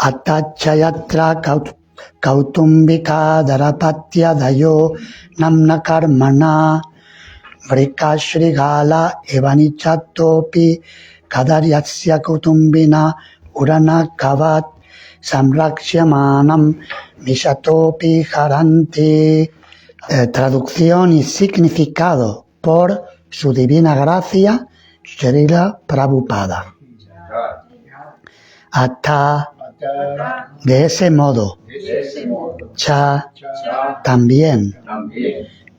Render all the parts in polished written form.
Atachayatra kautumbika darapatya dayo namna karmana vrikashrigala evanichatopi kadaryasya kautumbina urana kavat samraksyamanam mishatopi haranti. Traducción y significado por su divina gracia, Srila Prabhupada. Ata, de ese modo. Cha, también.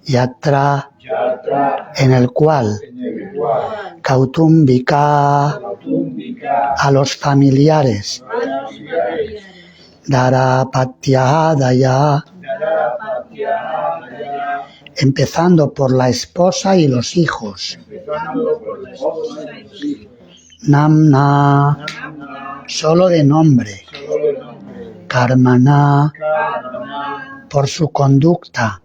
Yatra, en el cual. Kautumbika, a los familiares. Darapatyadaya, empezando por la esposa y los hijos. Namna, solo de nombre. Karmana, por su conducta.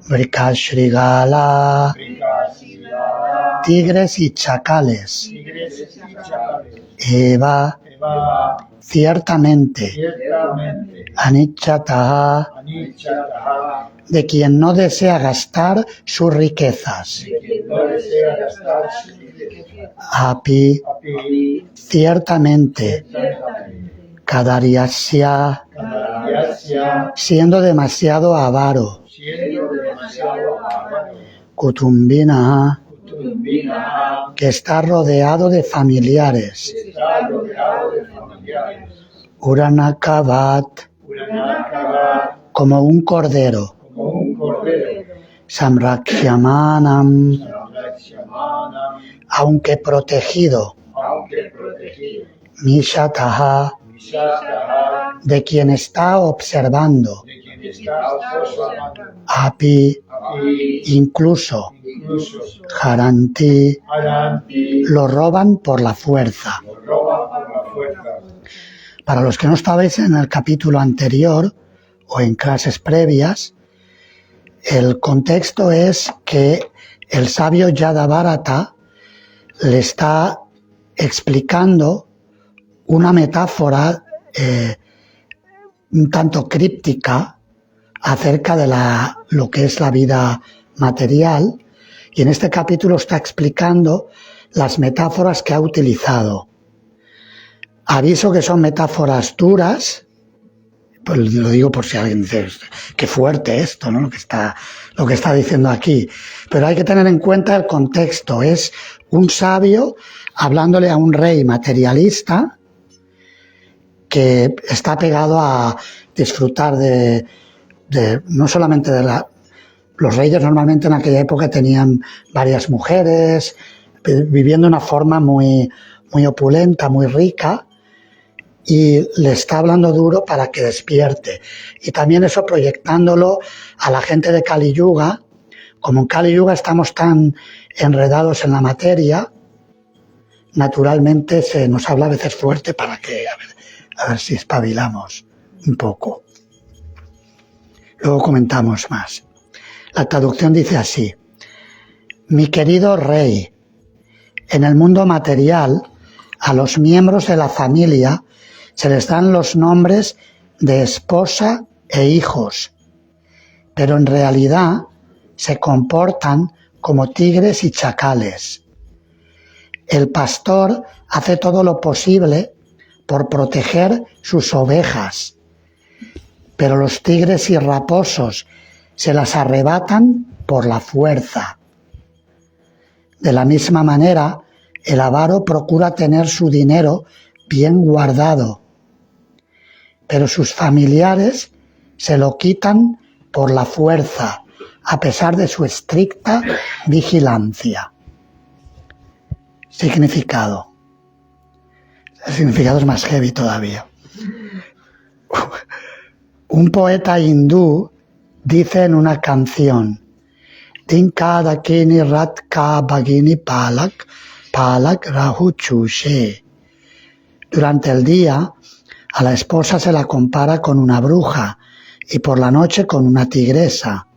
Vrikashrigala, tigres y chacales. Eva, ciertamente. Anichata, de quien no desea gastar sus riquezas. Api, ciertamente. Kadaryasya, siendo demasiado avaro. Kutumbina, que está rodeado de familiares. Uranakavat, como un cordero. Samraksyamanam, aunque protegido. Mishataha, de quien está observando. Api, incluso. Haranti, lo roban por la fuerza. Para los que no estabais en el capítulo anterior o en clases previas, el contexto es que el sabio Yadabharata le está explicando una metáfora un tanto críptica acerca de lo que es la vida material, y en este capítulo está explicando las metáforas que ha utilizado. Aviso que son metáforas duras, pues lo digo por si alguien dice, qué fuerte esto, ¿no? Lo que está diciendo aquí. Pero hay que tener en cuenta el contexto. Es un sabio hablándole a un rey materialista que está pegado a disfrutar de no solamente los reyes normalmente en aquella época tenían varias mujeres, viviendo de una forma muy, muy opulenta, muy rica, y le está hablando duro para que despierte. Y también eso proyectándolo a la gente de Kali Yuga. Como en Kali Yuga estamos tan enredados en la materia, naturalmente se nos habla a veces fuerte para que, a ver si espabilamos un poco. Luego comentamos más. La traducción dice así: mi querido rey, en el mundo material, a los miembros de la familia se les dan los nombres de esposa e hijos, pero en realidad se comportan como tigres y chacales. El pastor hace todo lo posible por proteger sus ovejas, pero los tigres y raposos se las arrebatan por la fuerza. De la misma manera, el avaro procura tener su dinero bien guardado, pero sus familiares se lo quitan por la fuerza, a pesar de su estricta vigilancia. Significado. El significado es más heavy todavía. Un poeta hindú dice en una canción: Dinka dakini ratka bagini palak, palak rahu chushe. Durante el día, a la esposa se la compara con una bruja y por la noche con una tigresa.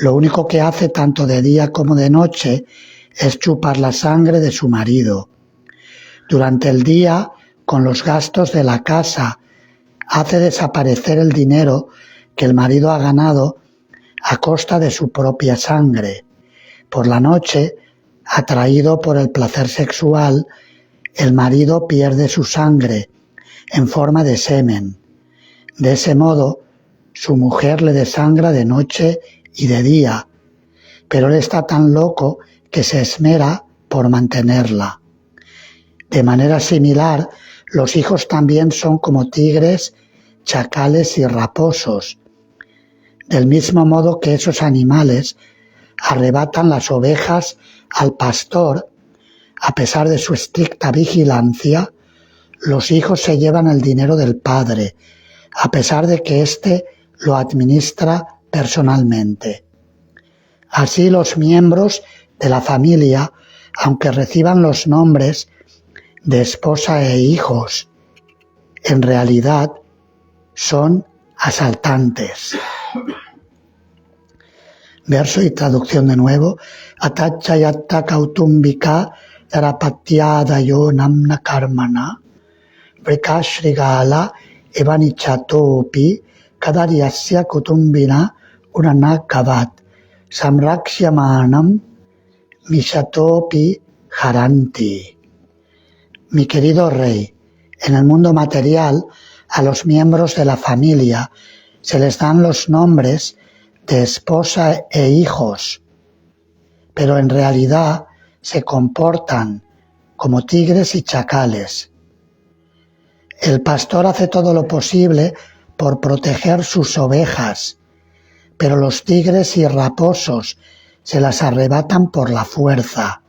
Lo único que hace tanto de día como de noche es chupar la sangre de su marido. Durante el día con los gastos de la casa, hace desaparecer el dinero que el marido ha ganado a costa de su propia sangre. Por la noche, atraído por el placer sexual, el marido pierde su sangre en forma de semen. De ese modo, su mujer le desangra de noche y de día, pero él está tan loco que se esmera por mantenerla. De manera similar, los hijos también son como tigres, chacales y raposos. Del mismo modo que esos animales arrebatan las ovejas al pastor, a pesar de su estricta vigilancia, los hijos se llevan el dinero del padre, a pesar de que éste lo administra personalmente. Así los miembros de la familia, aunque reciban los nombres de esposa e hijos, en realidad son asaltantes. Verso y traducción de nuevo. Atachayatta kautumbika darapatyadayo namna karmana vrikashrigala evanichatopi kadaryasya kutumbina uranakavat samraksyamanam mishatopi haranti. Mi querido rey, en el mundo material, a los miembros de la familia se les dan los nombres de esposa e hijos, pero en realidad se comportan como tigres y chacales. El pastor hace todo lo posible por proteger sus ovejas, pero los tigres y raposos se las arrebatan por la fuerza.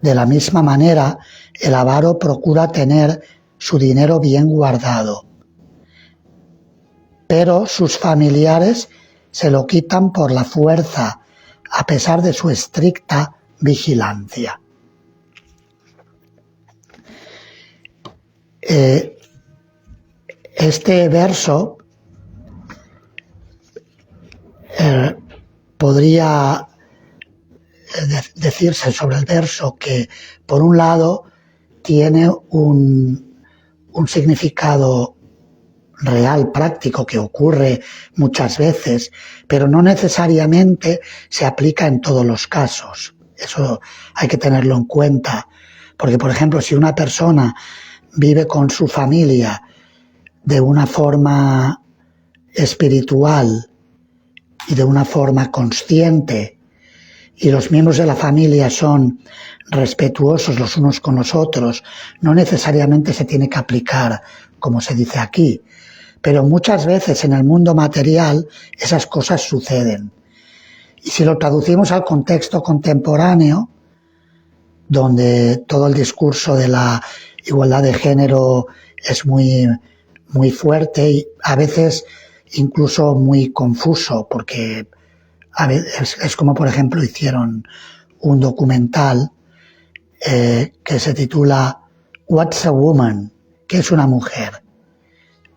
De la misma manera, el avaro procura tener su dinero bien guardado, pero sus familiares se lo quitan por la fuerza, a pesar de su estricta vigilancia. Este verso podría decirse sobre el verso que, por un lado, tiene un significado real, práctico, que ocurre muchas veces, pero no necesariamente se aplica en todos los casos. Eso hay que tenerlo en cuenta, porque, por ejemplo, si una persona vive con su familia de una forma espiritual y de una forma consciente, y los miembros de la familia son respetuosos los unos con los otros, no necesariamente se tiene que aplicar como se dice aquí, pero muchas veces en el mundo material esas cosas suceden. Y si lo traducimos al contexto contemporáneo, donde todo el discurso de la igualdad de género es muy fuerte y a veces incluso muy confuso, porque a veces es como, por ejemplo, hicieron un documental que se titula What's a Woman? ¿Qué es una mujer?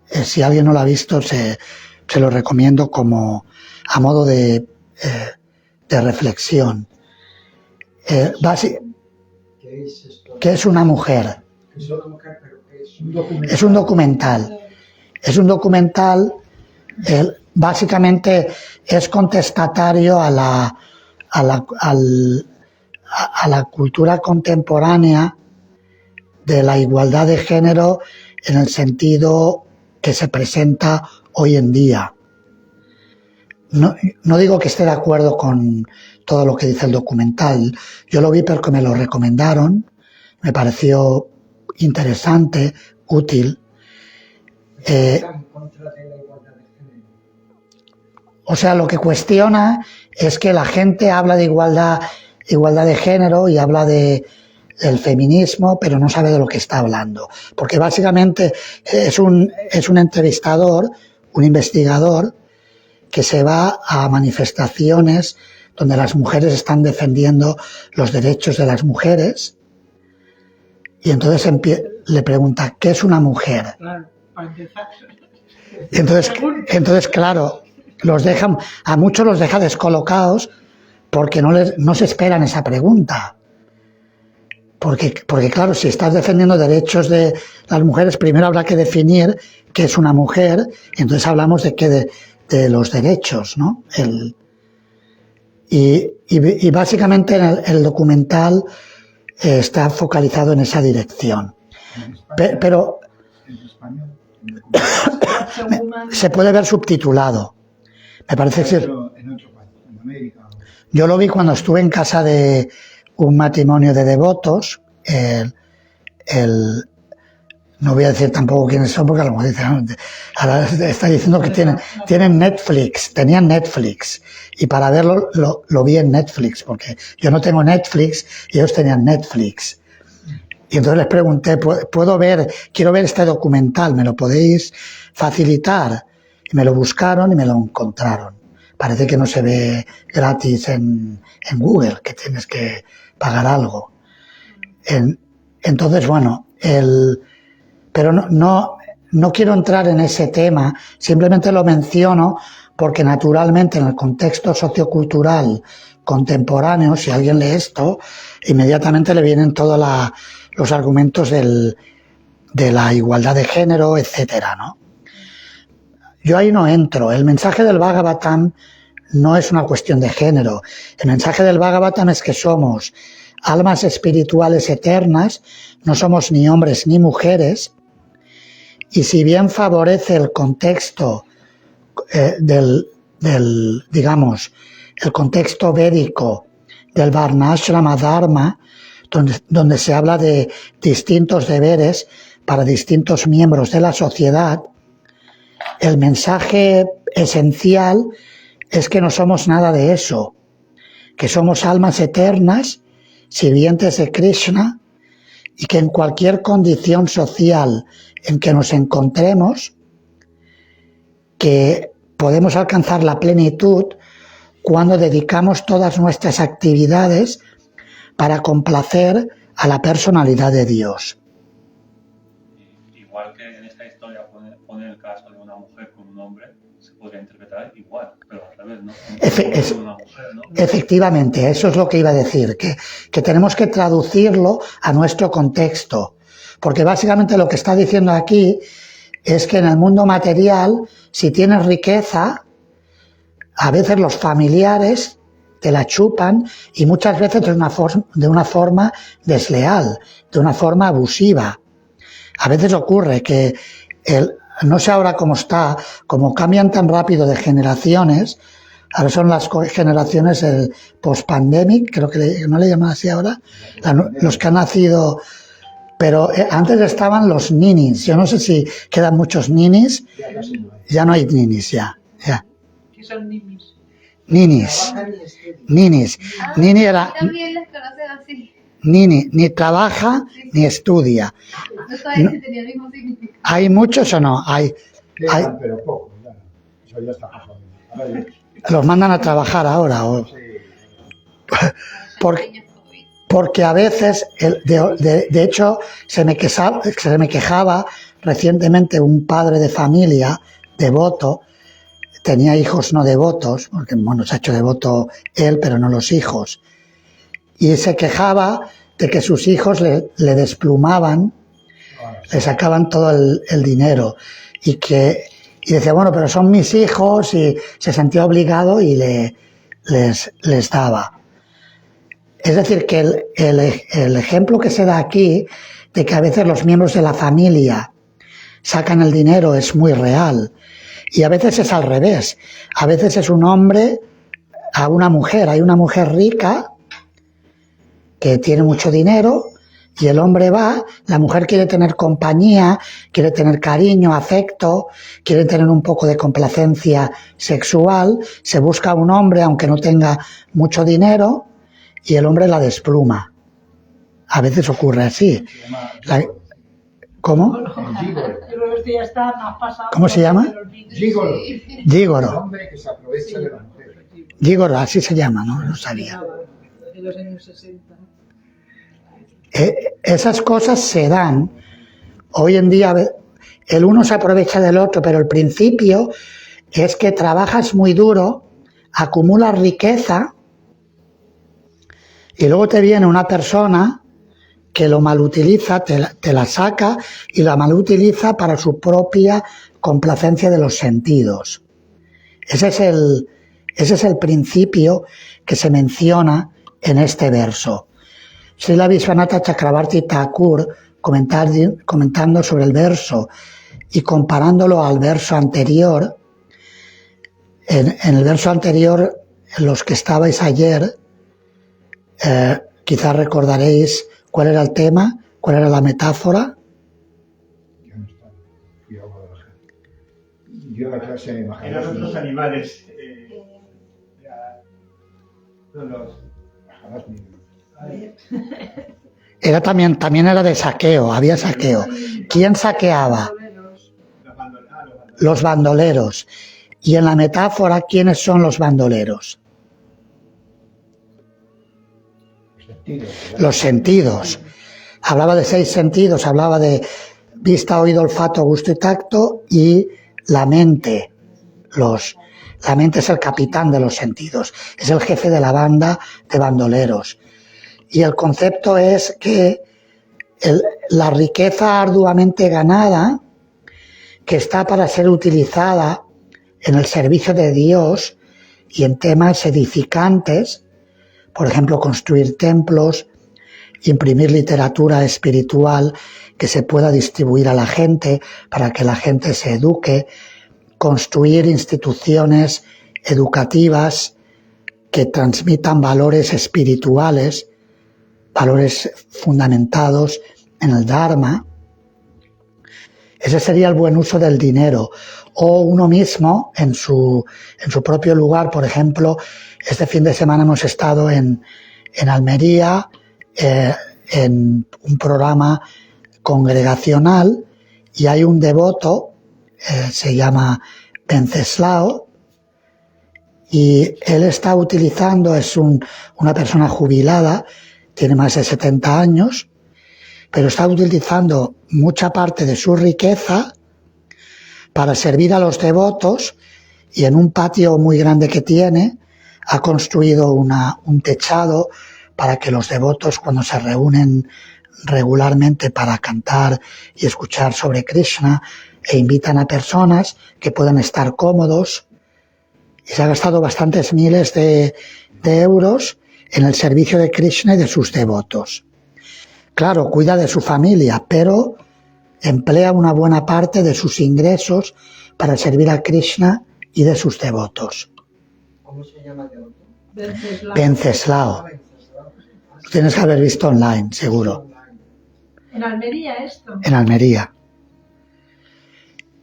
Si alguien no lo ha visto, se lo recomiendo como a modo de reflexión. ¿Qué es una mujer? Es un documental. Es un documental, básicamente es contestatario a la cultura contemporánea de la igualdad de género en el sentido que se presenta hoy en día. No digo que esté de acuerdo con todo lo que dice el documental. Yo lo vi porque me lo recomendaron, me pareció interesante, útil. O sea, lo que cuestiona es que la gente habla de igualdad de género y habla del feminismo, pero no sabe de lo que está hablando. Porque básicamente es un entrevistador, un investigador, que se va a manifestaciones donde las mujeres están defendiendo los derechos de las mujeres, y entonces le pregunta, ¿qué es una mujer? Claro, para empezar. Entonces, claro, a muchos los deja descolocados porque no se esperan esa pregunta. Porque claro, si estás defendiendo derechos de las mujeres, primero habrá que definir qué es una mujer, y entonces hablamos de los derechos, ¿no? Y básicamente el documental está focalizado en esa dirección. Pero se puede ver subtitulado. Me parece que yo lo vi cuando estuve en casa de un matrimonio de devotos. No voy a decir tampoco quiénes son, porque a lo mejor dicen, ahora está diciendo que tienen Netflix, tenían Netflix, y para verlo lo vi en Netflix, porque yo no tengo Netflix y ellos tenían Netflix. Y entonces les pregunté, quiero ver este documental, ¿me lo podéis facilitar? Y me lo buscaron y me lo encontraron. Parece que no se ve gratis en Google, que tienes que pagar algo. Entonces, bueno, pero no quiero entrar en ese tema, simplemente lo menciono porque naturalmente en el contexto sociocultural contemporáneo, si alguien lee esto, inmediatamente le vienen todos los argumentos de la igualdad de género, etcétera, ¿no? Yo ahí no entro. El mensaje del Bhagavatam no es una cuestión de género. El mensaje del Bhagavatam es que somos almas espirituales eternas, no somos ni hombres ni mujeres, y si bien favorece el contexto digamos, el contexto védico del Varnashrama Dharma, donde se habla de distintos deberes para distintos miembros de la sociedad, el mensaje esencial es que no somos nada de eso, que somos almas eternas, sirvientes de Krishna, y que en cualquier condición social en que nos encontremos, que podemos alcanzar la plenitud cuando dedicamos todas nuestras actividades para complacer a la personalidad de Dios. Igual que en esta historia pone el caso de una mujer con un hombre, se podría interpretar igual, pero al revés, ¿no? Una mujer, ¿no? Efectivamente, eso es lo que iba a decir, que tenemos que traducirlo a nuestro contexto, porque básicamente lo que está diciendo aquí es que en el mundo material, si tienes riqueza, a veces los familiares te la chupan y muchas veces de una forma desleal, de una forma abusiva. A veces ocurre que, no sé ahora cómo está, como cambian tan rápido de generaciones, ahora son las generaciones post-pandemic, creo que no le llaman así ahora, los que han nacido, pero antes estaban los ninis, yo no sé si quedan muchos ninis, ya no hay ninis, ya. ¿Qué son ninis? Ninis. Nini era... También les conocen así. Nini, ni trabaja ni estudia. No sabía si tenía el mismo significado. ¿Hay muchos o no? Hay, pero poco, ya. Eso ya está pasando. los mandan a trabajar ahora. Porque a veces, de hecho, se me quejaba recientemente un padre de familia devoto, tenía hijos no devotos, porque bueno, se ha hecho devoto él, pero no los hijos. Y se quejaba de que sus hijos le desplumaban, le sacaban todo el dinero. Y decía, bueno, pero son mis hijos, y se sentía obligado y les daba. Es decir, que el ejemplo que se da aquí, de que a veces los miembros de la familia sacan el dinero, es muy real. Y a veces es al revés. A veces es un hombre a una mujer. Hay una mujer rica que tiene mucho dinero y el hombre va, la mujer quiere tener compañía, quiere tener cariño, afecto, quiere tener un poco de complacencia sexual, se busca un hombre aunque no tenga mucho dinero y el hombre la despluma. A veces ocurre así. ¿Cómo? ¿Cómo se llama? Gigolo. Gigolo. El hombre que se aprovecha de la mujer. Gigolo, así se llama, ¿no? No sabía. En los años 60. Esas cosas se dan. Hoy en día el uno se aprovecha del otro, pero el principio es que trabajas muy duro, acumulas riqueza y luego te viene una persona que lo malutiliza, te la saca y la malutiliza para su propia complacencia de los sentidos. Ese es el principio que se menciona en este verso. Srila Vishwanatha Chakravarti Thakur, comentando sobre el verso y comparándolo al verso anterior, en el verso anterior, los que estabais ayer, quizás recordaréis cuál era el tema, cuál era la metáfora. Yo no estaba, fui a Guadalajara. Yo la clase de Eran Maharaj. otros animales. No los. Maharaj ni- También era de saqueo, había saqueo. ¿Quién saqueaba? Los bandoleros. Y en la metáfora, ¿quiénes son los bandoleros? Los sentidos. Hablaba de 6 sentidos, hablaba de vista, oído, olfato, gusto y tacto, y la mente. La mente es el capitán de los sentidos, es el jefe de la banda de bandoleros. Y el concepto es que la riqueza arduamente ganada, que está para ser utilizada en el servicio de Dios y en temas edificantes, por ejemplo, construir templos, imprimir literatura espiritual que se pueda distribuir a la gente para que la gente se eduque, construir instituciones educativas que transmitan valores espirituales, valores fundamentados en el Dharma. Ese sería el buen uso del dinero. O uno mismo, en su propio lugar. Por ejemplo, este fin de semana hemos estado en Almería, en un programa congregacional, y hay un devoto, se llama Venceslao, y él está utilizando, es una persona jubilada, tiene más de 70 años, pero está utilizando mucha parte de su riqueza para servir a los devotos, y en un patio muy grande que tiene ha construido un techado para que los devotos, cuando se reúnen regularmente para cantar y escuchar sobre Krishna, e invitan a personas que puedan estar cómodos, y se ha gastado bastantes miles de euros en el servicio de Krishna y de sus devotos. Claro, cuida de su familia, pero emplea una buena parte de sus ingresos para servir a Krishna y de sus devotos. ¿Cómo se llama el otro? Venceslao. Lo tienes que haber visto online, seguro. En Almería esto. En Almería.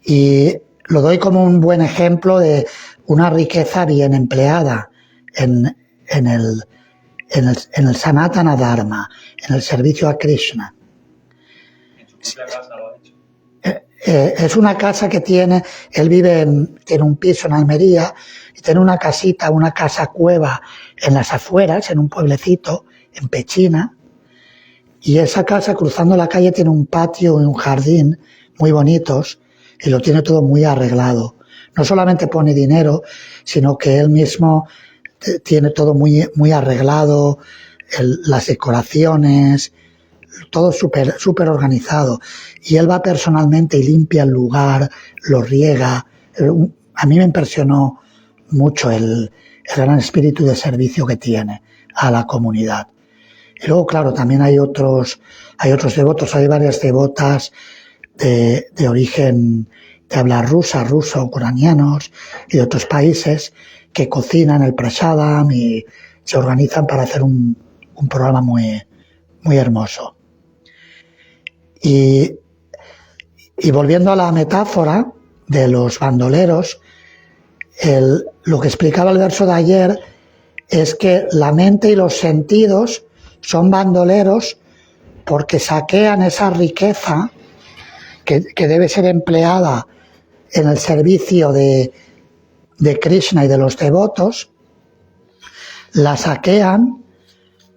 Y lo doy como un buen ejemplo de una riqueza bien empleada en el Sanatana Dharma, en el servicio a Krishna. En su propia casa lo ha hecho. Es una casa que él tiene un piso en Almería y tiene una casita, una casa cueva en las afueras, en un pueblecito, en Pechina, y esa casa, cruzando la calle, tiene un patio y un jardín muy bonitos y lo tiene todo muy arreglado. No solamente pone dinero, sino que él mismo tiene todo muy, muy arreglado, las decoraciones, todo súper organizado. Y él va personalmente y limpia el lugar, lo riega. A mí me impresionó mucho el gran espíritu de servicio que tiene a la comunidad. Y luego, claro, también hay otros devotos, hay varias devotas de origen de habla rusa, ucranianos y de otros países que cocinan el prasadam y se organizan para hacer un programa muy, muy hermoso. Y volviendo a la metáfora de los bandoleros, lo que explicaba el verso de ayer es que la mente y los sentidos son bandoleros porque saquean esa riqueza que debe ser empleada en el servicio de Krishna y de los devotos, la saquean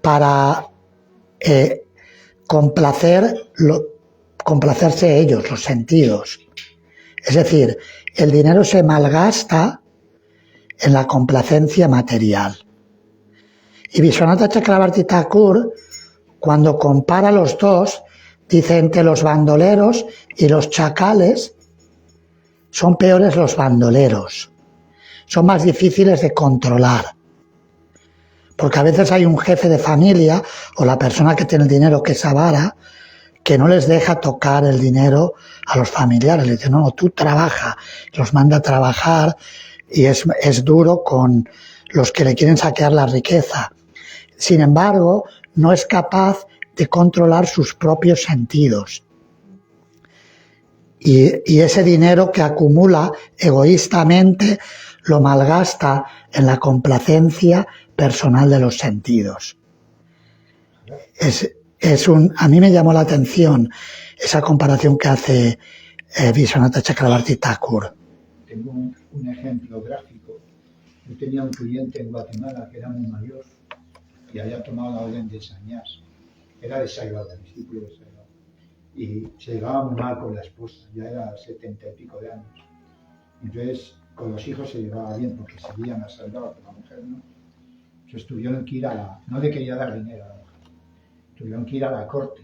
para complacerse ellos, los sentidos. Es decir, el dinero se malgasta en la complacencia material. Y Vishwanatha Chakravarti Thakur Cuando compara los dos, dice entre los bandoleros y los chacales, son peores los bandoleros, son más difíciles de controlar. Porque a veces hay un jefe de familia o la persona que tiene el dinero que es avara, que no les deja tocar el dinero a los familiares. Le dice, no, tú trabaja, los manda a trabajar y es duro con los que le quieren saquear la riqueza. Sin embargo, no es capaz de controlar sus propios sentidos. Y ese dinero que acumula egoístamente lo malgasta en la complacencia personal de los sentidos. A mí me llamó la atención esa comparación que hace Vishwanath Chakrabarti Thakur. Tengo un ejemplo gráfico. Yo tenía un cliente en Guatemala que era muy mayor y había tomado la orden de sannyas. Era de Sayadaw, discípulo de Sayadaw. Y se llevaba muy mal con la esposa, ya era 70 y pico de años. Entonces, con los hijos se llevaba bien porque seguían a Sayadaw, pero la mujer no. Entonces tuvieron que ir no le quería dar dinero a la mujer, tuvieron que ir a la corte.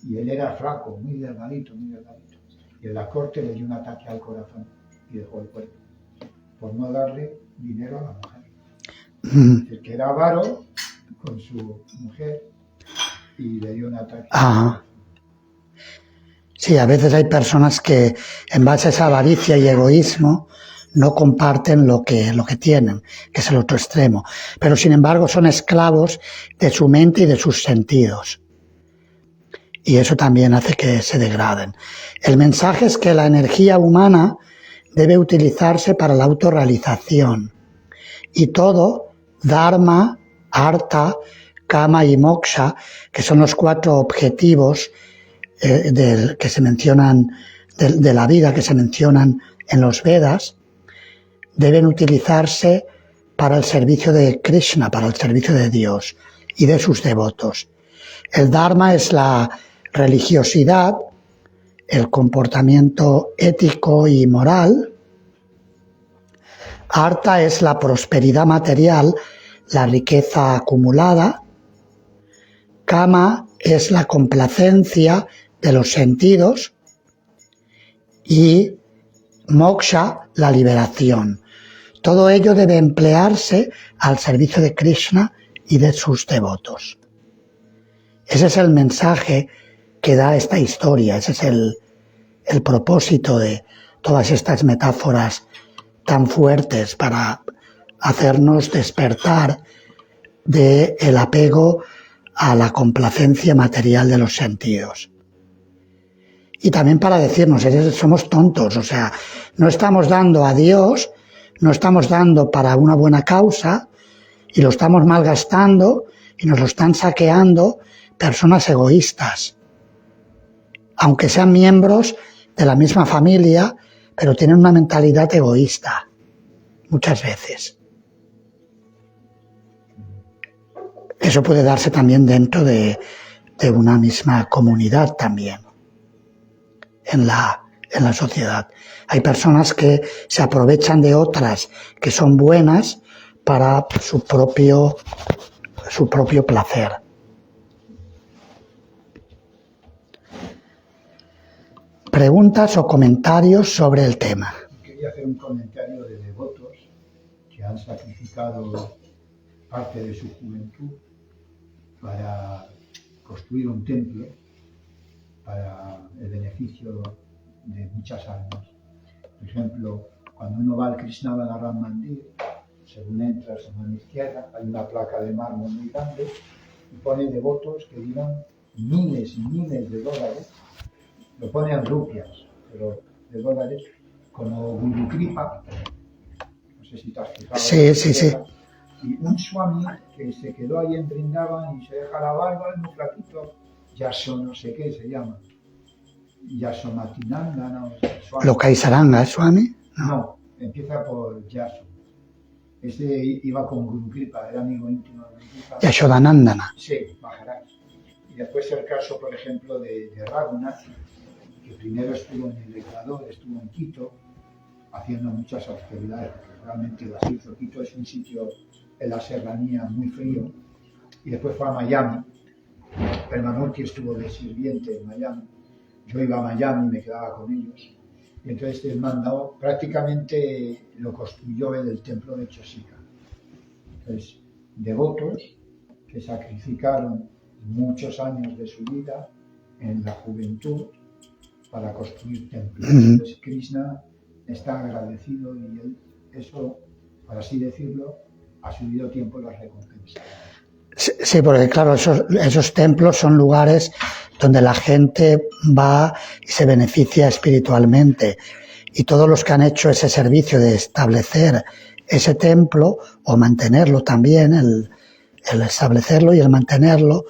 Y él era flaco, muy delgadito, muy delgadito. Y en la corte le dio un ataque al corazón y dejó el cuerpo, por no darle dinero a la mujer. El que era avaro con su mujer y le dio un ataque. Sí, a veces hay personas que en base a esa avaricia y egoísmo no comparten lo que tienen, que es el otro extremo. Pero sin embargo son esclavos de su mente y de sus sentidos. Y eso también hace que se degraden. El mensaje es que la energía humana debe utilizarse para la autorrealización. Y todo, dharma, artha, kama y moksha, que son los 4 objetivos que se mencionan de la vida, que se mencionan en los Vedas, deben utilizarse para el servicio de Krishna, para el servicio de Dios y de sus devotos. El dharma es la religiosidad, el comportamiento ético y moral. Artha es la prosperidad material, la riqueza acumulada. Kama es la complacencia de los sentidos. Y moksha, la liberación. Todo ello debe emplearse al servicio de Krishna y de sus devotos. Ese es el mensaje que da esta historia, ese es el propósito de todas estas metáforas tan fuertes para hacernos despertar del apego a la complacencia material de los sentidos. Y también para decirnos, somos tontos, o sea, no estamos dando a Dios, no estamos dando para una buena causa y lo estamos malgastando y nos lo están saqueando personas egoístas, aunque sean miembros de la misma familia, pero tienen una mentalidad egoísta, muchas veces. Eso puede darse también dentro de una misma comunidad también, en la sociedad. Hay personas que se aprovechan de otras que son buenas para su propio placer. Preguntas o comentarios sobre el tema. Quería hacer un comentario de devotos que han sacrificado parte de su juventud para construir un templo para el beneficio de muchas almas. Por ejemplo, cuando uno va al Krishna Balaram Mandir, según entra a su mano izquierda, hay una placa de mármol muy grande y pone devotos que dieron miles y miles de dólares, lo pone en rupias, pero de dólares, como Guru Kripa, no sé si te has fijado. Sí. Y un swami que se quedó ahí en Vrindavan y se deja la barba, es muy flaquito, Yaso no sé qué se llama, Yasomatinanda, no, Swami. ¿Lokaisaranga Swami? No, empieza por Yaso. Ese iba con Guru Kripa, era amigo íntimo de Guru Kripa. Yashodanandana. Sí, Maharaj. Y después el caso, por ejemplo, de Raghunath, que primero estuvo en el Ecuador, estuvo en Quito, haciendo muchas austeridades, porque realmente las hizo. Quito es un sitio en la serranía muy frío, y después fue a Miami, Permanuti estuvo de sirviente en Miami. Yo iba a Miami y me quedaba con ellos. Y entonces el mandado prácticamente lo construyó él el templo de Chosica. Entonces, devotos que sacrificaron muchos años de su vida en la juventud para construir templos. Entonces Krishna está agradecido y él, eso, por así decirlo, a su debido tiempo las recompensa. Sí, porque claro, esos templos son lugares donde la gente va y se beneficia espiritualmente. Y todos los que han hecho ese servicio de establecer ese templo o mantenerlo también, el establecerlo y el mantenerlo,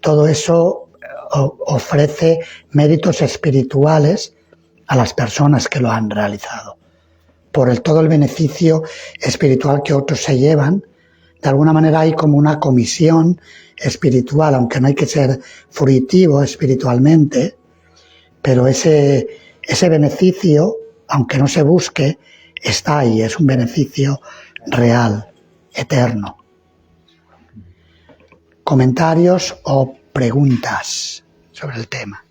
todo eso ofrece méritos espirituales a las personas que lo han realizado. Por todo el beneficio espiritual que otros se llevan, de alguna manera hay como una comisión espiritual, aunque no hay que ser fruitivo espiritualmente, pero ese beneficio, aunque no se busque, está ahí, es un beneficio real, eterno. ¿Comentarios o preguntas sobre el tema?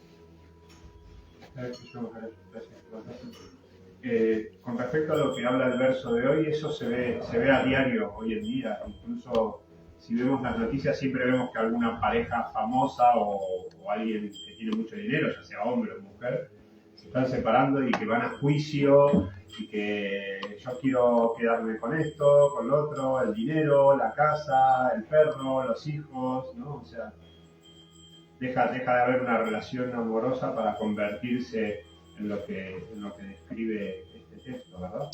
Con respecto a lo que habla el verso de hoy, eso se ve a diario hoy en día. Incluso si vemos las noticias, siempre vemos que alguna pareja famosa o alguien que tiene mucho dinero, ya sea hombre o mujer, se están separando y que van a juicio y que yo quiero quedarme con esto, con lo otro, el dinero, la casa, el perro, los hijos, ¿no? O sea, deja de haber una relación amorosa para convertirse en lo que describe este texto, ¿verdad?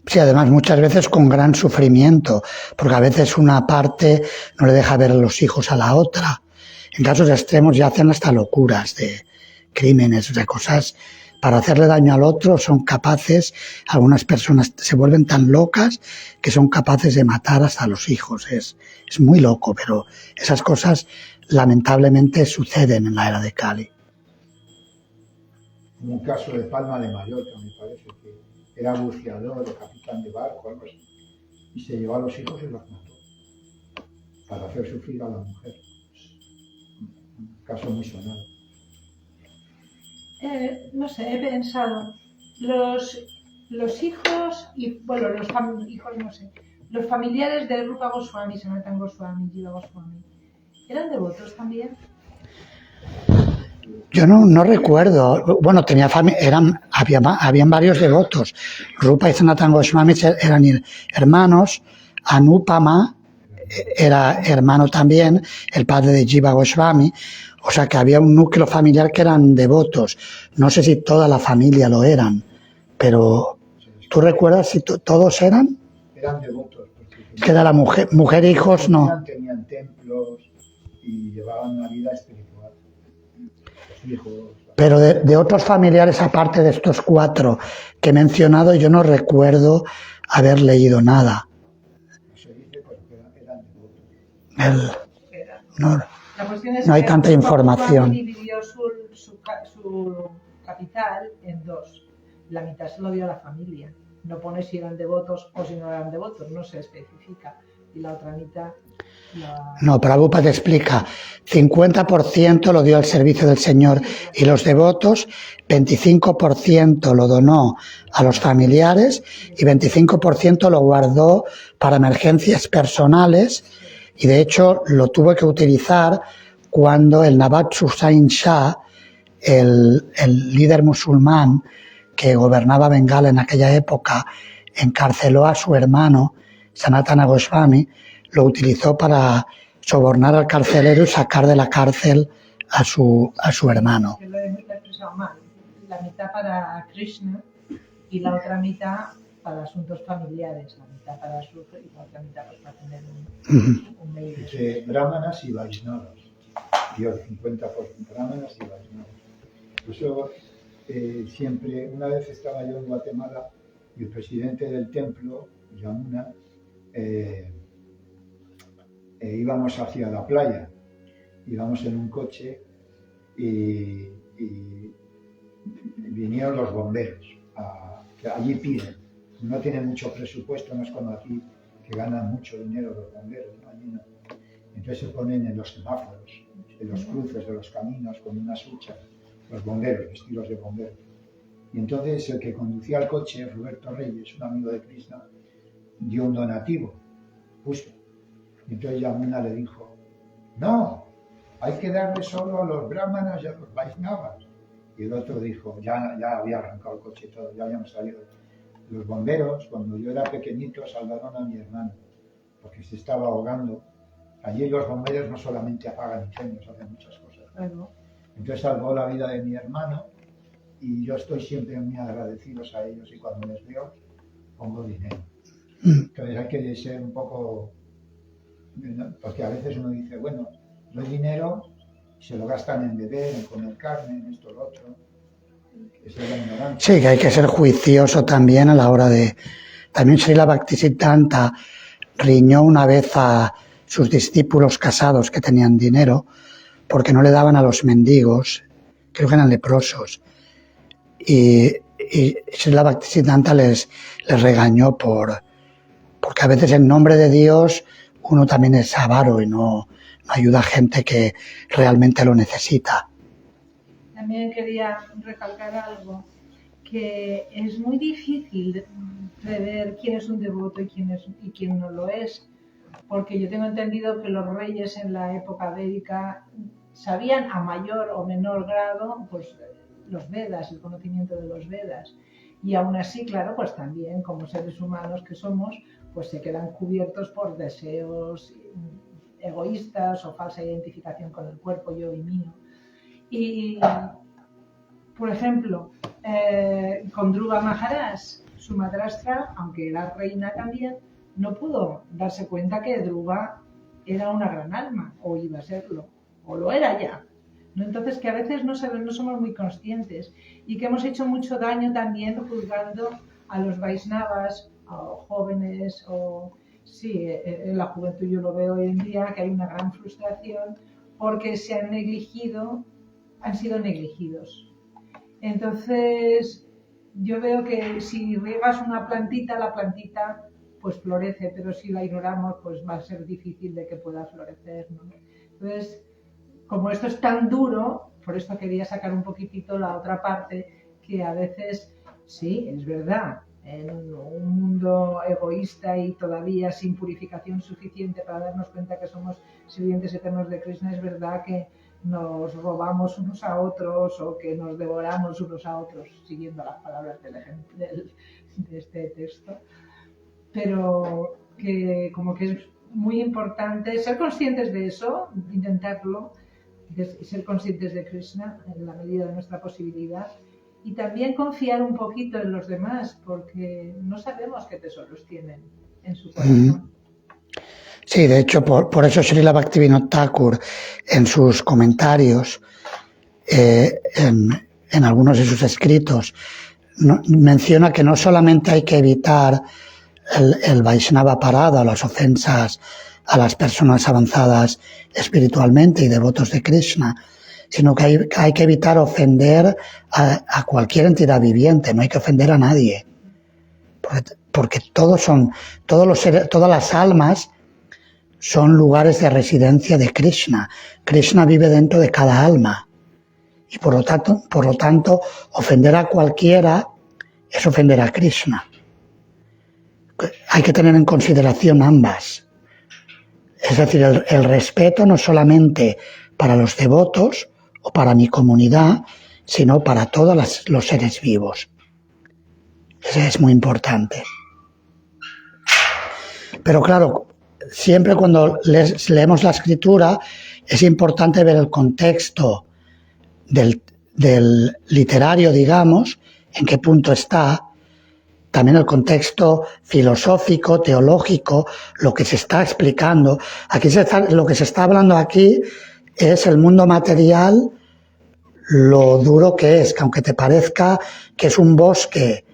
Sí, además muchas veces con gran sufrimiento, porque a veces una parte no le deja ver a los hijos a la otra. En casos extremos ya hacen hasta locuras de crímenes, de cosas para hacerle daño al otro. Son capaces, algunas personas se vuelven tan locas que son capaces de matar hasta a los hijos. Es muy loco, pero esas cosas lamentablemente suceden en la era de Kali. Como un caso de Palma de Mallorca, me parece que era buceador o capitán de barco, algo así, y se llevó a los hijos y los mató para hacer sufrir a la mujer. Un caso muy sonado. No sé, he pensado, los hijos y, bueno, hijos no sé, los familiares de Rupa Goswami, Sanatana Goswami, Jiva Goswami, ¿eran devotos también? Yo no recuerdo. Bueno, tenía habían varios devotos. Rupa y Sanatana Goswami eran hermanos. Anupama era hermano también, el padre de Jiva Goswami. O sea que había un núcleo familiar que eran devotos. No sé si toda la familia lo eran, pero ¿tú recuerdas si todos eran? Eran devotos. Que era la mujer e hijos no. Tenían templos y llevaban una vida espiritual. Los hijos. Pero de otros familiares, aparte de estos 4 que he mencionado, yo no recuerdo haber leído nada. Se dice porque eran devotos. No hay tanta información. Dividió su capital en 2. La mitad se lo dio a la familia. No pone si eran devotos o si no eran devotos, no se especifica. Y la otra mitad... No, Prabhupada te explica, 50% lo dio al servicio del Señor y los devotos, 25% lo donó a los familiares y 25% lo guardó para emergencias personales, y de hecho lo tuvo que utilizar cuando el Nawab Hussain Shah, el líder musulmán que gobernaba Bengala en aquella época, encarceló a su hermano Sanatana Goswami. Lo utilizó para sobornar al carcelero y sacar de la cárcel a su hermano. Que lo he expresado mal. La mitad para Krishna y la otra mitad para asuntos familiares. La mitad para su y la otra mitad pues, para tener un medio. Entre brahmanas y vaishnavas. Dio el 50% brahmanas y vaishnavas. Por eso siempre, una vez estaba yo en Guatemala y el presidente del templo, Yamuna, íbamos hacia la playa, íbamos en un coche y vinieron los bomberos, que allí piden, no tienen mucho presupuesto, no es como aquí que ganan mucho dinero los bomberos, ¿no? Allí no. Entonces se ponen en los semáforos, en los cruces de los caminos con unas huchas, los bomberos, vestidos de bomberos. Y entonces el que conducía el coche, Roberto Reyes, un amigo de Krishna, dio un donativo, puso. Y entonces Yamuna le dijo, no, hay que darle solo a los brahmanas y a los Vaishnavas. Y el otro dijo, ya había arrancado el coche y todo, ya habíamos salido. Los bomberos, cuando yo era pequeñito, salvaron a mi hermano, porque se estaba ahogando. Allí los bomberos no solamente apagan incendios, hacen muchas cosas. Claro. Entonces salvó la vida de mi hermano y yo estoy siempre muy agradecidos a ellos y cuando les veo pongo dinero. Entonces hay que ser un poco, porque a veces uno dice, bueno, doy dinero, se lo gastan en beber, en comer carne, en esto, lo otro. Esa es la ignorancia. Sí, que hay que ser juicioso también a la hora de... También Srila Bhaktisiddhanta riñó una vez a sus discípulos casados que tenían dinero porque no le daban a los mendigos, creo que eran leprosos, y Srila Bhaktisiddhanta les regañó porque a veces en nombre de Dios uno también es avaro y no ayuda a gente que realmente lo necesita. También quería recalcar algo, que es muy difícil prever quién es un devoto y quién no lo es, porque yo tengo entendido que los reyes en la época védica sabían a mayor o menor grado pues los Vedas, el conocimiento de los Vedas, y aún así, claro, pues también como seres humanos que somos, pues se quedan cubiertos por deseos egoístas o falsa identificación con el cuerpo, yo y mío. Y, por ejemplo, con Dhruva Maharaj, su madrastra, aunque era reina también, no pudo darse cuenta que Dhruva era una gran alma, o iba a serlo, o lo era ya. ¿No? Entonces, que a veces no somos muy conscientes y que hemos hecho mucho daño también juzgando a los Vaishnavas, a jóvenes, o sí, en la juventud yo lo veo hoy en día, que hay una gran frustración porque se han sido negligidos. Entonces, yo veo que si riegas una plantita, la plantita pues florece, pero si la ignoramos, pues va a ser difícil de que pueda florecer, ¿no? Entonces, como esto es tan duro, por esto quería sacar un poquitito la otra parte, que a veces, sí, es verdad, en un mundo egoísta y todavía sin purificación suficiente para darnos cuenta que somos sirvientes eternos de Krishna, es verdad que nos robamos unos a otros o que nos devoramos unos a otros, siguiendo las palabras de este texto, pero que como que es muy importante ser conscientes de eso, intentarlo, ser conscientes de Krishna en la medida de nuestra posibilidad y también confiar un poquito en los demás porque no sabemos qué tesoros tienen en su corazón. Sí, de hecho, por eso Srila Bhaktivinoda Thakur en sus comentarios, en algunos de sus escritos, menciona que no solamente hay que evitar el Vaishnava parada, las ofensas a las personas avanzadas espiritualmente y devotos de Krishna, sino que hay que evitar ofender a cualquier entidad viviente, no hay que ofender a nadie, porque todas las almas son lugares de residencia de Krishna. Krishna vive dentro de cada alma y por lo tanto ofender a cualquiera es ofender a Krishna. Hay que tener en consideración ambas. Es decir, el respeto no solamente para los devotos o para mi comunidad, sino para todos los seres vivos. Eso es muy importante. Pero claro, siempre cuando leemos la escritura es importante ver el contexto del literario, digamos, en qué punto está, también el contexto filosófico, teológico, lo que se está explicando. Lo que se está hablando aquí es el mundo material, lo duro que es, que aunque te parezca que es un bosque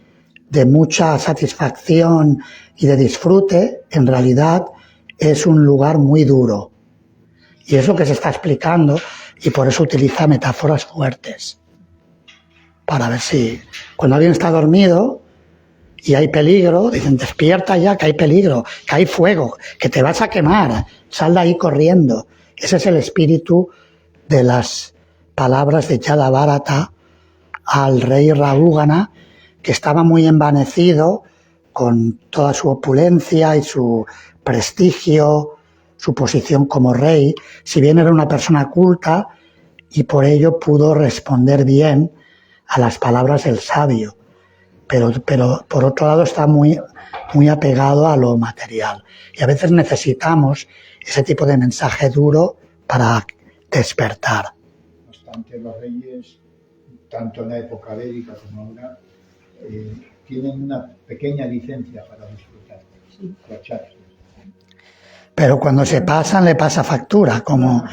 de mucha satisfacción y de disfrute, en realidad es un lugar muy duro. Y es lo que se está explicando y por eso utiliza metáforas fuertes. Para ver si cuando alguien está dormido y hay peligro, dicen, despierta ya, que hay peligro, que hay fuego, que te vas a quemar, sal de ahí corriendo. Ese es el espíritu de las palabras de Yadabharata al rey Rahugana, que estaba muy envanecido con toda su opulencia y su prestigio, su posición como rey, si bien era una persona culta, y por ello pudo responder bien a las palabras del sabio, pero por otro lado está muy apegado a lo material. Y a veces necesitamos ese tipo de mensaje duro para despertar. No obstante, los reyes, tanto en la época védica como ahora, tienen una pequeña licencia para disfrutar, pero cuando se pasan le pasa factura, como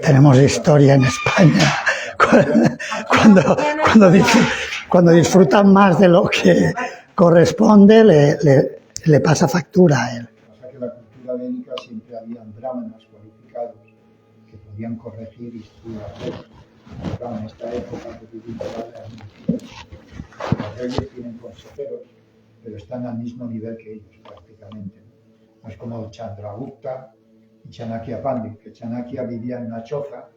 tenemos historia en España, cuando disfrutan más de lo que corresponde le pasa factura a él. Pasa que la cultura védica siempre habían brahmanas cualificados que podían corregir y instruir a todos. Claro, en esta época que vivimos ahora, los reyes tienen consejeros, pero están al mismo nivel que ellos prácticamente. No es como Chandragupta y Chanakya Pandit, que Chanakya vivía en una choza,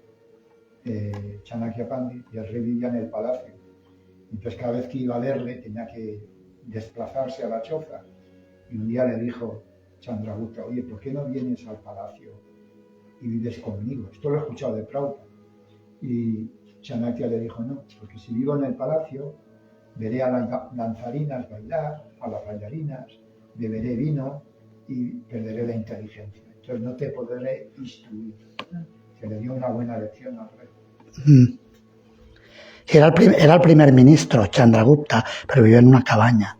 Chanakya Pandit, y el rey vivía en el palacio. Entonces cada vez que iba a verle tenía que desplazarse a la choza. Y un día le dijo Chandragupta, oye, ¿por qué no vienes al palacio y vives conmigo? Esto lo he escuchado de Prabhupada. Y Chanakya le dijo, no, porque si vivo en el palacio, veré a las danzarinas bailar, a las bailarinas, beberé vino y perderé la inteligencia. Entonces no te podré instruir. Se le dio una buena lección al rey. Era el primer ministro, Chandragupta, pero vivía en una cabaña.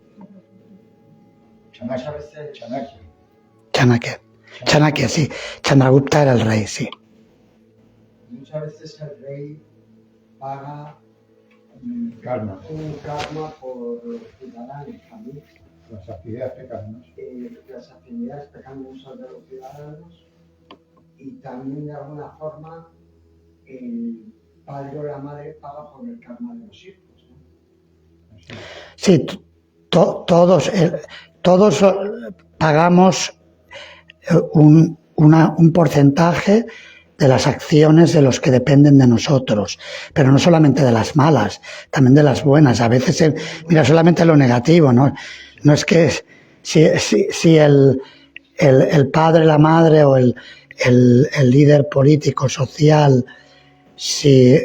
Chanakya, sí. Chandragupta era el rey, sí. Muchas veces el rey paga un Karma, karma por los ciudadanos también. las actividades pecaminosas. Las actividades pecaminosas de los ciudadanos, y también de alguna forma el padre o la madre paga por el karma de los hijos, ¿no? Sí, todos pagamos un porcentaje de las acciones de los que dependen de nosotros, pero no solamente de las malas, también de las buenas. A veces mira solamente lo negativo, ¿no? No es que si el padre, la madre o el líder político, social, si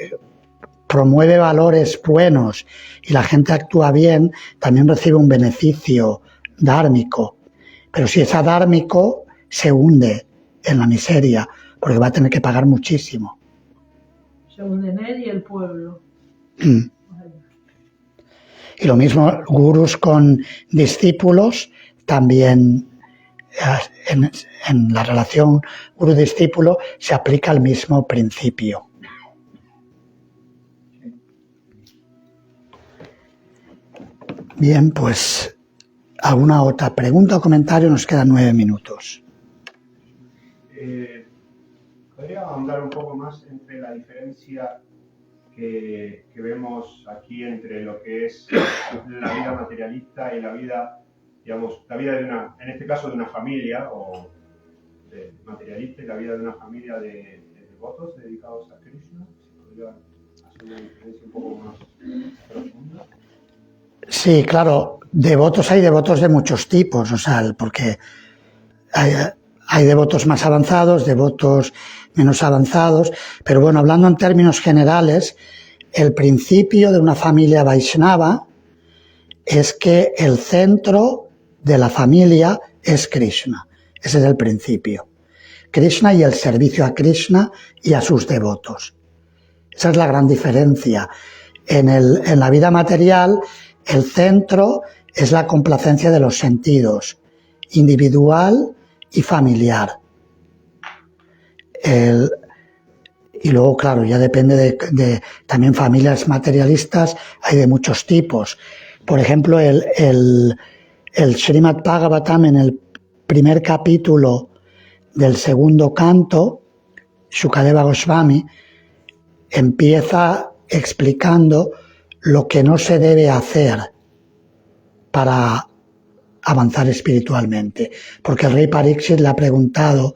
promueve valores buenos y la gente actúa bien, también recibe un beneficio dármico. Pero si es adármico, se hunde en la miseria, porque va a tener que pagar muchísimo. Se hunde en él y el pueblo. Y lo mismo, gurús con discípulos, también en la relación gurú-discípulo se aplica el mismo principio. Bien, pues, ¿alguna otra pregunta o comentario? Nos quedan 9 minutos. ¿Podría ahondar un poco más entre la diferencia que vemos aquí entre lo que es la vida materialista y la vida, digamos, la vida de una, en este caso de una familia o de materialista, y la vida de una familia de devotos dedicados a Krishna? ¿Podría hacer una diferencia un poco más profunda? Sí, claro, hay devotos de muchos tipos, o sea, porque hay devotos más avanzados, devotos menos avanzados, pero bueno, hablando en términos generales, el principio de una familia Vaishnava es que el centro de la familia es Krishna. Ese es el principio. Krishna y el servicio a Krishna y a sus devotos. Esa es la gran diferencia. En la vida material, el centro es la complacencia de los sentidos, individual y familiar. Y luego, claro, ya depende de también familias materialistas, hay de muchos tipos. Por ejemplo, el Srimad Bhagavatam, en el primer capítulo del segundo canto, Shukadeva Goswami empieza explicando lo que no se debe hacer para avanzar espiritualmente. Porque el rey Pariksit le ha preguntado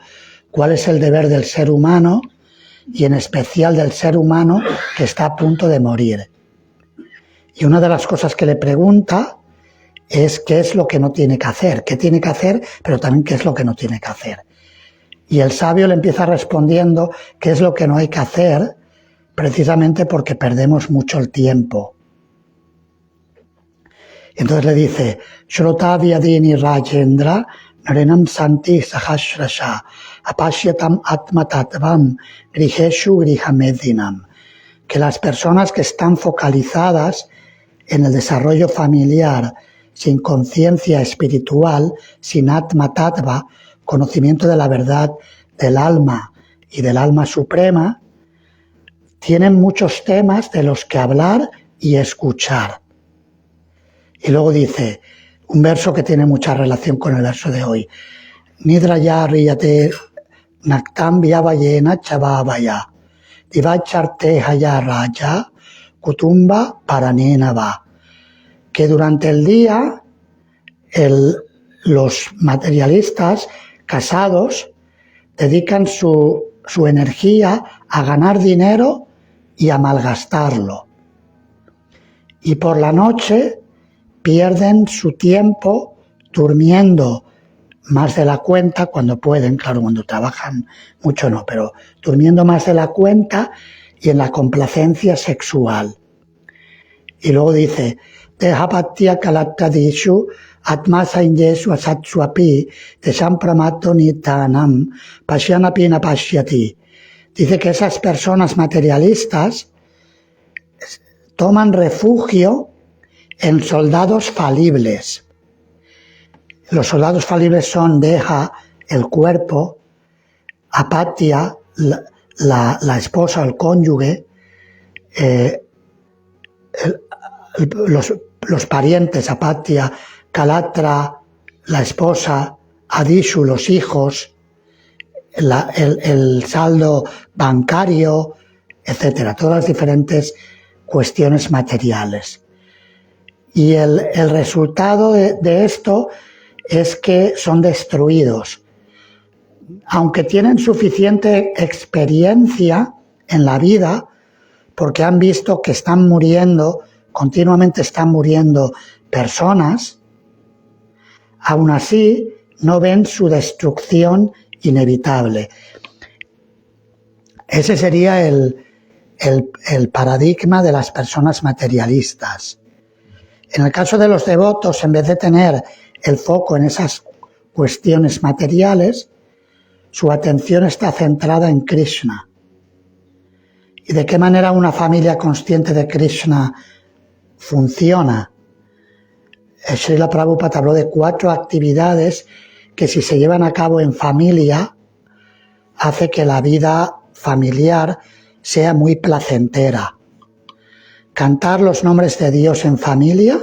cuál es el deber del ser humano y en especial del ser humano que está a punto de morir. Y una de las cosas que le pregunta es qué es lo que no tiene que hacer, qué tiene que hacer, pero también qué es lo que no tiene que hacer. Y el sabio le empieza respondiendo qué es lo que no hay que hacer, precisamente porque perdemos mucho el tiempo. Entonces le dice, Shrotavyadini Rajendra Narenam Santi Sahasrasha Apashyatam Atmatatvam Grijeshu Grihamedinam, que las personas que están focalizadas en el desarrollo familiar, sin conciencia espiritual, sin Atma Tattva, conocimiento de la verdad del alma y del alma suprema, tienen muchos temas de los que hablar y escuchar. Y luego dice, un verso que tiene mucha relación con el verso de hoy, Nidraya Riyate Naktam Vyavayena Chavavaya Divacharte Haya Raja Kutumba Paranena Va, que durante el día los materialistas casados dedican su energía a ganar dinero y a malgastarlo. Y por la noche pierden su tiempo durmiendo más de la cuenta cuando pueden, claro, cuando trabajan mucho no, pero durmiendo más de la cuenta y en la complacencia sexual. Y luego dice, Dehapatya Kalattadishu Atmasainyesu Asatsuapi Tesampramato Nitanam Pashyanapi Napashyati. Dice que esas personas materialistas toman refugio en soldados falibles. Los soldados falibles son Deha, el cuerpo, Apatya, la esposa, el cónyuge, los parientes, Apatya, Kalatra, la esposa, Adishu, los hijos, el saldo bancario, etcétera, todas las diferentes cuestiones materiales. Y el resultado de esto es que son destruidos. Aunque tienen suficiente experiencia en la vida, porque han visto que están muriendo, continuamente están muriendo personas, aún así no ven su destrucción inevitable. Ese sería el paradigma de las personas materialistas. En el caso de los devotos, en vez de tener el foco en esas cuestiones materiales, su atención está centrada en Krishna. ¿Y de qué manera una familia consciente de Krishna funciona? Srila Prabhupada habló de 4 actividades que, si se llevan a cabo en familia, hace que la vida familiar sea muy placentera. Cantar los nombres de Dios en familia,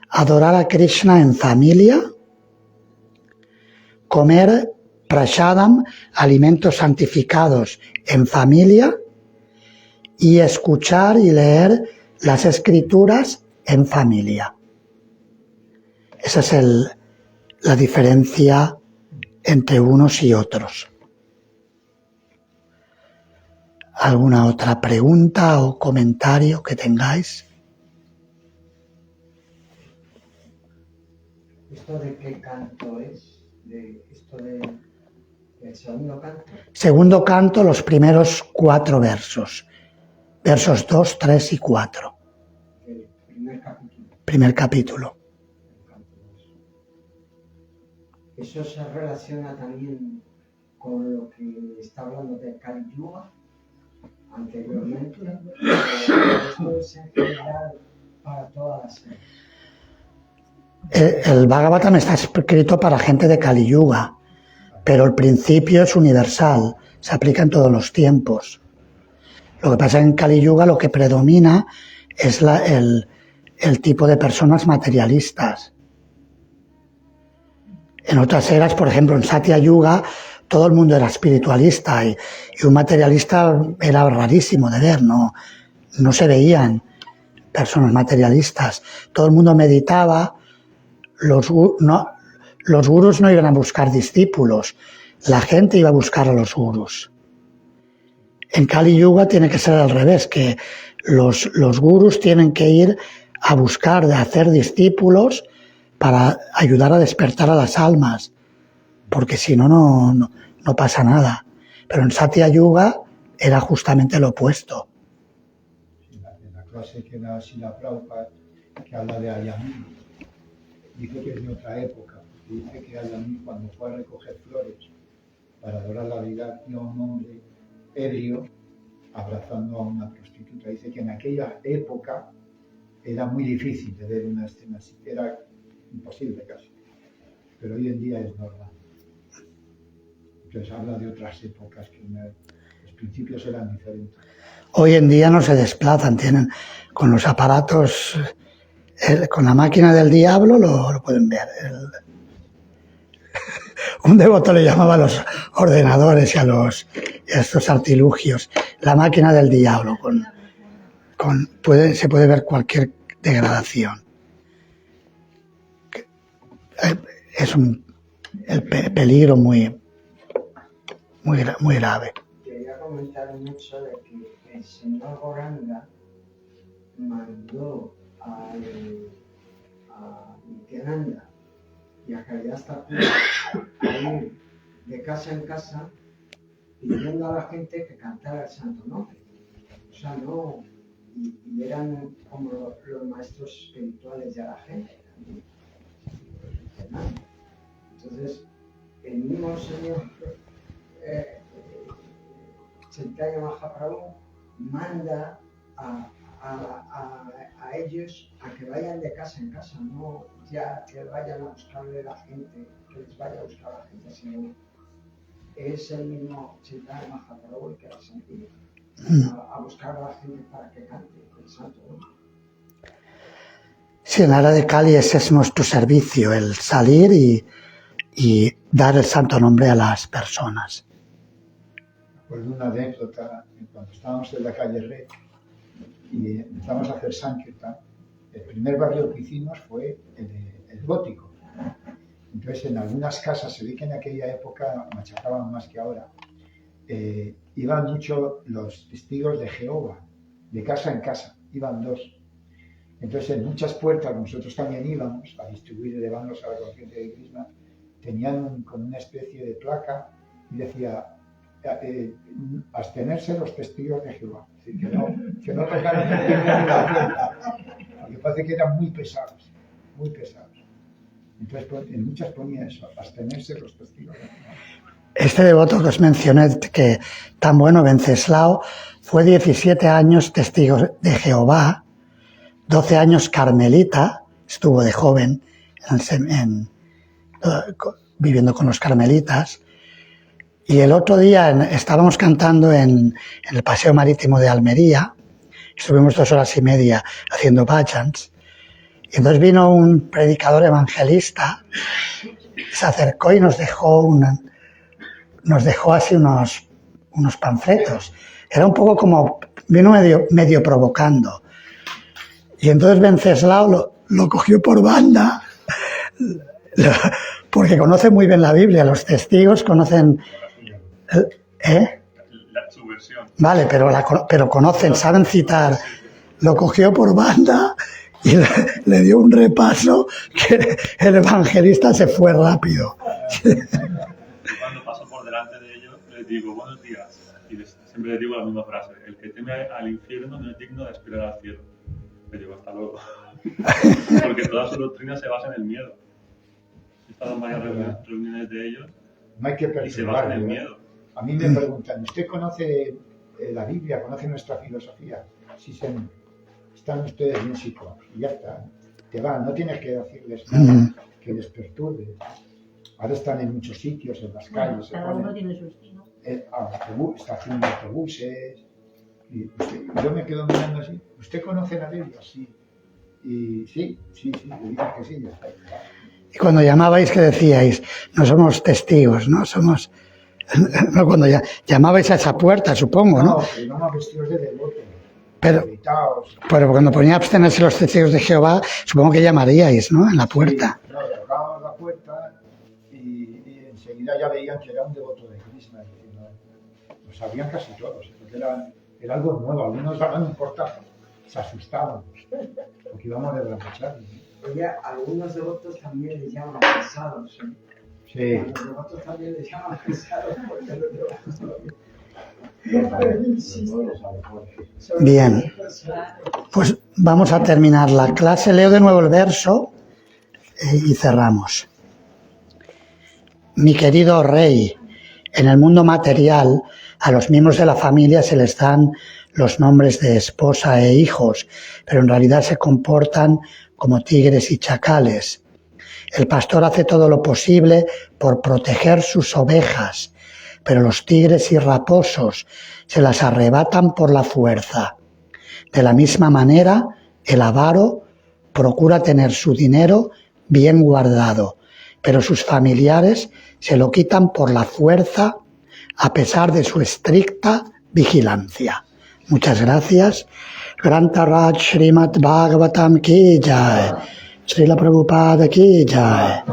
adorar a Krishna en familia, comer prasadam, alimentos santificados en familia, y escuchar y leer las escrituras en familia. Esa es la diferencia entre unos y otros. ¿Alguna otra pregunta o comentario que tengáis? ¿Esto de qué canto es? ¿El segundo canto? Segundo canto, los primeros 4 versos. Versos 2, 3 y 4. El primer capítulo. Primer capítulo. Eso se relaciona también con lo que está hablando de Kali Yuga anteriormente. Esto es en general para todas las series. El Bhagavatam está escrito para gente de Kali Yuga, pero el principio es universal, se aplica en todos los tiempos. Lo que pasa en Kali Yuga, lo que predomina es el tipo de personas materialistas. En otras eras, por ejemplo, en Satya Yuga, todo el mundo era espiritualista y un materialista era rarísimo de ver, no se veían personas materialistas. Todo el mundo meditaba, los gurús no iban a buscar discípulos, la gente iba a buscar a los gurús. En Kali Yuga tiene que ser al revés, que los gurús tienen que ir a buscar, de hacer discípulos para ayudar a despertar a las almas, porque si no, no pasa nada. Pero en Satya Yuga era justamente lo opuesto. En la clase que da Srila Prabhupada, que habla de Ayamí, dice que es de otra época, porque dice que Ayamí, cuando fue a recoger flores para adorar la deidad, vio a un hombre ebrio abrazando a una prostituta. Dice que en aquella época era muy difícil de ver una escena así, era imposible casi, pero hoy en día es normal. Entonces habla de otras épocas que los principios eran diferentes. Hoy en día no se desplazan, tienen con los aparatos, con la máquina del diablo lo pueden ver. Un devoto le llamaba a los ordenadores y a estos artilugios la máquina del diablo. Se puede ver cualquier degradación. Es el peligro muy grave. Quería comentar un hecho de que el señor Goranga mandó a Nityananda y a Haridas Thakur a ir de casa en casa pidiendo a la gente que cantara el santo nombre. O sea, no, y eran como los maestros espirituales de la gente. Entonces, el mismo señor Chaitanya Mahaprabhu manda a ellos a que vayan de casa en casa, no ya que vayan a buscarle a la gente, que les vaya a buscar a la gente, sino es el mismo Chaitanya Mahaprabhu el que les envía a buscar a la gente para que cante el santo nombre. Sí, en la era de Kali ese es nuestro servicio, el salir y dar el santo nombre a las personas. Recuerdo una anécdota, cuando estábamos en la calle Red y empezamos a hacer Sankirtan, el primer barrio que hicimos fue el gótico. Entonces, en algunas casas, se ve que en aquella época machacaban más que ahora, iban mucho los testigos de Jehová, de casa en casa, iban 2. Entonces, en muchas puertas, nosotros también íbamos a distribuir, llevándonos a la conciencia de Krishna, tenían como una especie de placa y decía, abstenerse los testigos de Jehová. Es decir, que no tocaran el tiempo ni la puerta, porque parece que eran muy pesados, muy pesados. Entonces, en muchas ponía eso, abstenerse los testigos de Jehová. Este devoto que os mencioné, que tan bueno, Venceslao, fue 17 años testigo de Jehová, 12 años carmelita, estuvo de joven viviendo con los carmelitas, y el otro día estábamos cantando en el Paseo Marítimo de Almería, estuvimos 2 horas y media haciendo bhajans, y entonces vino un predicador evangelista, se acercó y nos dejó así unos panfletos. Era un poco como, vino medio provocando. Y entonces Venceslao lo cogió por banda, porque conoce muy bien la Biblia, los testigos conocen... Su versión. Vale, pero conocen, saben citar. Lo cogió por banda y le dio un repaso que el evangelista se fue rápido. Cuando paso por delante de ellos, les digo buenos días. Y siempre les digo la misma frase: el que teme al infierno no es digno de aspirar al cielo. Les digo hasta luego. Porque toda su doctrina se basa en el miedo. He estado en varias reuniones de ellos No hay que y se basa en el perturbarlo. miedo. A mí me preguntan, ¿usted conoce la Biblia, conoce nuestra filosofía? Sí, señor. Están ustedes bien situados. Y ya está. Te van, no tienes que decirles nada que les perturbe. Ahora están en muchos sitios, en las calles. Cada uno tiene su estilo. Estación de autobuses. Y yo me quedo mirando así. ¿Usted conoce la Biblia? Sí. Y sí, le dices que sí, ya está. Y cuando llamabais, ¿qué decíais? No somos testigos, no somos... No, cuando llamabais a esa puerta, supongo, ¿no? No, pero no más vestidos de devoto. Pero- gritaos. Pero cuando ponía abstenerse los testigos de Jehová, supongo que llamaríais, ¿no? En la puerta. Sí, no, tocábamos la puerta y enseguida ya veían que era un devoto de Krishna. Y lo sabían casi todos, porque era algo nuevo. Algunos daban importancia, se asustaban, porque íbamos de bramachari. Oye, algunos devotos también les llaman pesados. Sí. A los devotos también les llaman pesados porque los devotos Bien. Pues vamos a terminar la clase. Leo de nuevo el verso y cerramos. Mi querido rey, en el mundo material a los miembros de la familia se les dan los nombres de esposa e hijos, pero en realidad se comportan como tigres y chacales. El pastor hace todo lo posible por proteger sus ovejas, pero los tigres y raposos se las arrebatan por la fuerza. De la misma manera, el avaro procura tener su dinero bien guardado, pero sus familiares se lo quitan por la fuerza a pesar de su estricta vigilancia. Muchas gracias. Grantaraj Srimad Bhagavatam ki jai. Srila Prabhupada ki jai.